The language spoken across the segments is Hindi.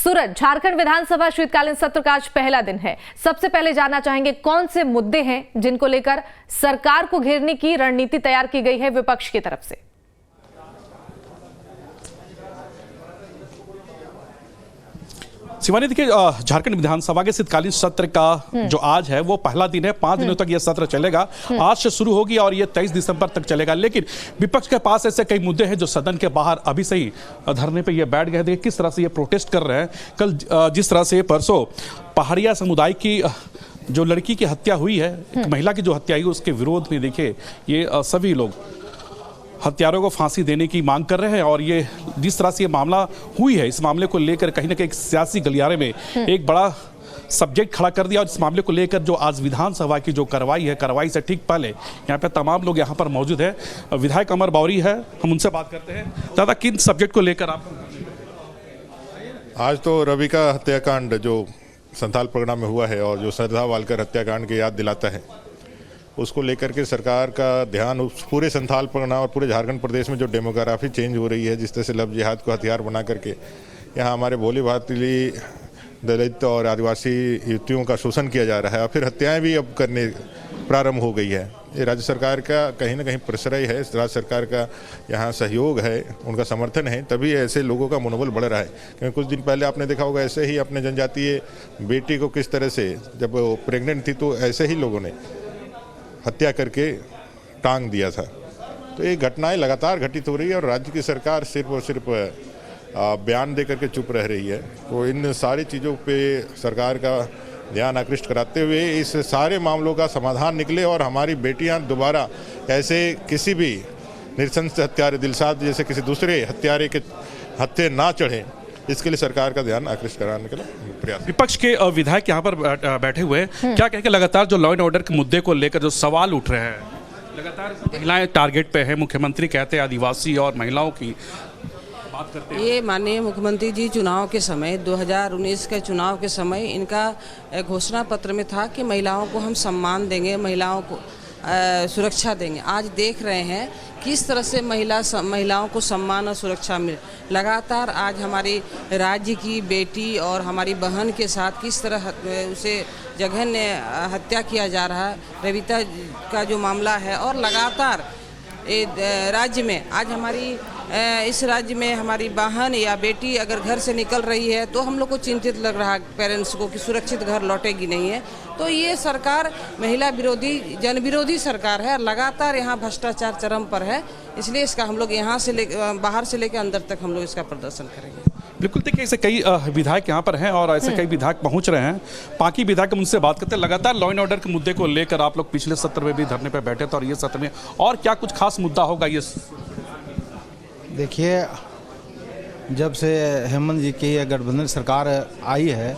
सूरज, झारखंड विधानसभा शीतकालीन सत्र का आज पहला दिन है। सबसे पहले जानना चाहेंगे कौन से मुद्दे हैं जिनको लेकर सरकार को घेरने की रणनीति तैयार की गई है विपक्ष की तरफ से। शिवानी, देखिए, झारखंड विधानसभा के शीतकालीन सत्र का जो आज है वो पहला दिन है। 5 दिनों तक ये सत्र चलेगा। आज से शुरू होगी और ये 23 दिसंबर तक चलेगा। लेकिन विपक्ष के पास ऐसे कई मुद्दे हैं जो सदन के बाहर अभी से ही धरने पे ये बैठ गए। देखिए किस तरह से ये प्रोटेस्ट कर रहे हैं। कल जिस तरह से परसों पहाड़िया समुदाय की जो लड़की की हत्या हुई है, एक महिला की जो हत्या हुई, उसके विरोध में देखिए ये सभी लोग हत्यारों को फांसी देने की मांग कर रहे हैं। और ये जिस तरह से ये मामला हुई है, इस मामले को लेकर कहीं ना कहीं सियासी गलियारे में एक बड़ा सब्जेक्ट खड़ा कर दिया। और इस मामले को लेकर जो आज विधानसभा की जो कार्रवाई है, कार्रवाई से ठीक पहले यहाँ पे तमाम लोग यहाँ पर मौजूद है। विधायक अमर बावरी है, हम उनसे बात करते हैं। दादा, किन सब्जेक्ट को लेकर आप? आज तो रवि का हत्याकांड जो संथाल परगना में हुआ है और जो श्रद्धा वालकर हत्याकांड की याद दिलाता है, उसको लेकर के सरकार का ध्यान उस पूरे संथाल परगना और पूरे झारखंड प्रदेश में जो डेमोग्राफी चेंज हो रही है, जिस तरह से लव जिहाद को हथियार बना करके यहाँ हमारे भोले भातीली दलित और आदिवासी युवतियों का शोषण किया जा रहा है और फिर हत्याएं भी अब करने प्रारंभ हो गई है। ये राज्य सरकार का कहीं ना कहीं प्रश्रय है, राज्य सरकार का यहाँ सहयोग है, उनका समर्थन है, तभी ऐसे लोगों का मनोबल बढ़ रहा है। क्योंकि कुछ दिन पहले आपने देखा होगा, ऐसे ही अपने जनजातीय बेटी को किस तरह से, जब वो प्रेग्नेंट थी तो ऐसे ही लोगों ने हत्या करके टांग दिया था। तो ये घटनाएं लगातार घटित हो रही है और राज्य की सरकार सिर्फ और सिर्फ बयान दे करके चुप रह रही है। तो इन सारी चीज़ों पे सरकार का ध्यान आकृष्ट कराते हुए इस सारे मामलों का समाधान निकले और हमारी बेटियां दोबारा ऐसे किसी भी नृशंस हत्यारे, दिलशाद जैसे किसी दूसरे हत्यारे के हत्थे ना चढ़े, इसके लिए सरकार का ध्यान आकृष्ट कराने के लिए प्रयास। विपक्ष के विधायक यहाँ पर बैठे हुए हैं, क्या कहेंगे लगातार जो लॉ एंड ऑर्डर के मुद्दे को लेकर जो सवाल उठ रहे हैं? लगातार महिलाएं टारगेट पे है, मुख्यमंत्री कहते हैं आदिवासी और महिलाओं की बात करते हैं। ये माननीय मुख्यमंत्री जी चुनाव के समय 2019 के चुनाव के समय इनका घोषणा पत्र में था कि महिलाओं को हम सम्मान देंगे, महिलाओं को सुरक्षा देंगे। आज देख रहे हैं किस तरह से महिलाओं को सम्मान और सुरक्षा मिले। लगातार आज हमारी राज्य की बेटी और हमारी बहन के साथ किस तरह उसे जघन्य हत्या किया जा रहा है। रविता का जो मामला है और लगातार राज्य में आज हमारी इस राज्य में हमारी बहन या बेटी अगर घर से निकल रही है तो हम लोग को चिंतित लग रहा है पेरेंट्स को कि सुरक्षित घर लौटेगी नहीं है। तो ये सरकार महिला विरोधी, जन विरोधी सरकार है। लगातार यहाँ भ्रष्टाचार चरम पर है, इसलिए इसका हम लोग यहाँ से बाहर से लेकर अंदर तक हम लोग इसका प्रदर्शन करेंगे। बिल्कुल, देखिए ऐसे कई विधायक यहाँ पर हैं और ऐसे कई विधायक पहुँच रहे हैं। बाकी विधायक उनसे बात करते हैं। लगातार लॉ एंड ऑर्डर के मुद्दे को लेकर आप लोग पिछले सत्र में भी धरने पर बैठे थे और ये सत्र में और क्या कुछ खास मुद्दा होगा? ये देखिए, जब से हेमंत जी की गठबंधन सरकार आई है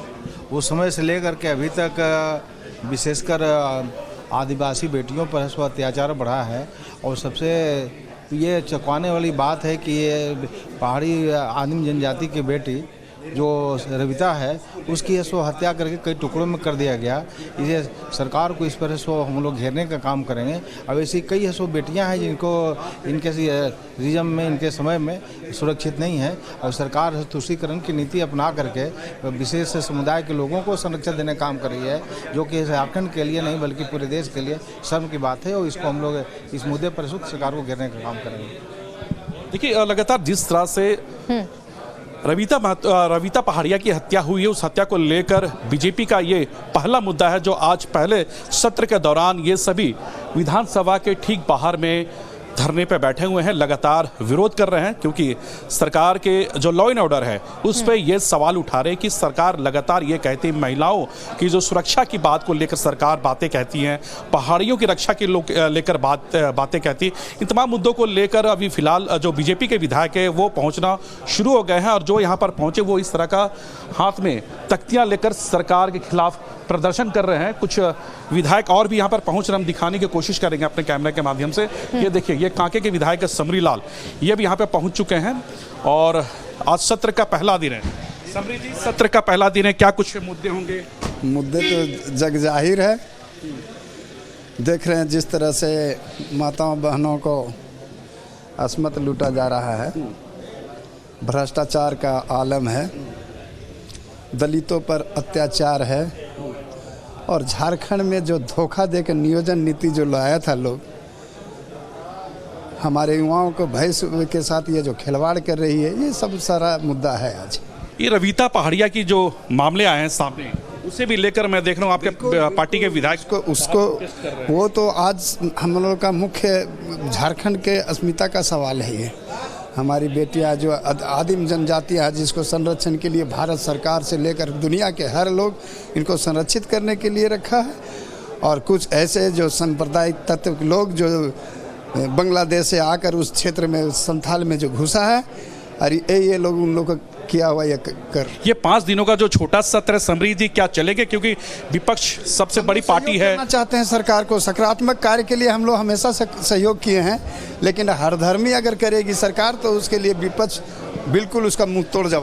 उस समय से लेकर के अभी तक विशेषकर आदिवासी बेटियों पर अत्याचार बढ़ा है। और सबसे ये चौंकाने वाली बात है कि ये पहाड़ी आदिम जनजाति की बेटी जो रविता है उसकी हत्या करके कई टुकड़ों में कर दिया गया। इसे सरकार को इस पर हम लोग घेरने का काम करेंगे। अब ऐसी कई बेटियां हैं जिनको इनके रीजन में, इनके समय में सुरक्षित नहीं है और सरकार तुष्टीकरण की नीति अपना करके विशेष समुदाय के लोगों को संरक्षण देने का काम कर रही है, जो कि झारखंड के लिए नहीं बल्कि पूरे देश के लिए शर्म की बात है। और इसको हम लोग इस मुद्दे पर सरकार को घेरने का काम करेंगे। देखिए, लगातार जिस तरह से रविता पहाड़िया की हत्या हुई है, उस हत्या को लेकर बीजेपी का ये पहला मुद्दा है जो आज पहले सत्र के दौरान ये सभी विधानसभा के ठीक बाहर में धरने पे बैठे हुए हैं, लगातार विरोध कर रहे हैं। क्योंकि सरकार के जो लॉ एंड ऑर्डर है उस पे ये सवाल उठा रहे हैं कि सरकार लगातार ये कहती है महिलाओं की जो सुरक्षा की बात को लेकर सरकार बातें कहती हैं, पहाड़ियों की रक्षा के लेकर बातें कहती है। इन तमाम मुद्दों को लेकर अभी फिलहाल जो बीजेपी के विधायक है वो पहुंचना शुरू हो गए हैं और जो यहाँ पर पहुंचे वो इस तरह का हाथ में तख्तियाँ लेकर सरकार के खिलाफ प्रदर्शन कर रहे हैं। कुछ विधायक और भी यहाँ पर पहुंच रहे, हम दिखाने की कोशिश करेंगे अपने कैमरे के माध्यम से। ये देखिए, ये कांके के विधायक समरी लाल ये भी यहाँ पे पहुंच चुके हैं और आज सत्र का पहला दिन है। समरी जी, सत्र का पहला दिन है, क्या कुछ मुद्दे होंगे? मुद्दे तो जग जाहिर है, देख रहे हैं जिस तरह से माताओं बहनों को असमत लूटा जा रहा है, भ्रष्टाचार का आलम है दलितों पर अत्याचार है और झारखंड में जो धोखा देकर नियोजन नीति जो लाया था लोग, हमारे युवाओं को भय के साथ ये जो खिलवाड़ कर रही है, ये सब सारा मुद्दा है आज। ये रविता पहाड़िया की जो मामले आए हैं सामने, उसे भी लेकर मैं देख रहा हूँ आपके पार्टी के विधायक उसको वो तो आज हम लोग का मुख्य झारखंड के अस्मिता का सवाल है। ये हमारी बेटियां जो आदिम जनजाति है, जिसको संरक्षण के लिए भारत सरकार से लेकर दुनिया के हर लोग इनको संरक्षित करने के लिए रखा है, और कुछ ऐसे जो सांप्रदायिक तत्व लोग जो बांग्लादेश से आकर उस क्षेत्र में संथाल में जो घुसा है, और ये लोग उन लोग को किया हुआ ये कर। ये 5 दिनों का जो छोटा सत्र समरीत जी क्या चलेगा, क्योंकि विपक्ष सबसे बड़ी पार्टी है। करना चाहते हैं सरकार को, सकारात्मक कार्य के लिए हम लोग हमेशा सहयोग किए हैं, लेकिन हरधर्मी अगर करेगी सरकार तो उसके लिए विपक्ष बिल्कुल उसका मुंह तोड़ जवाब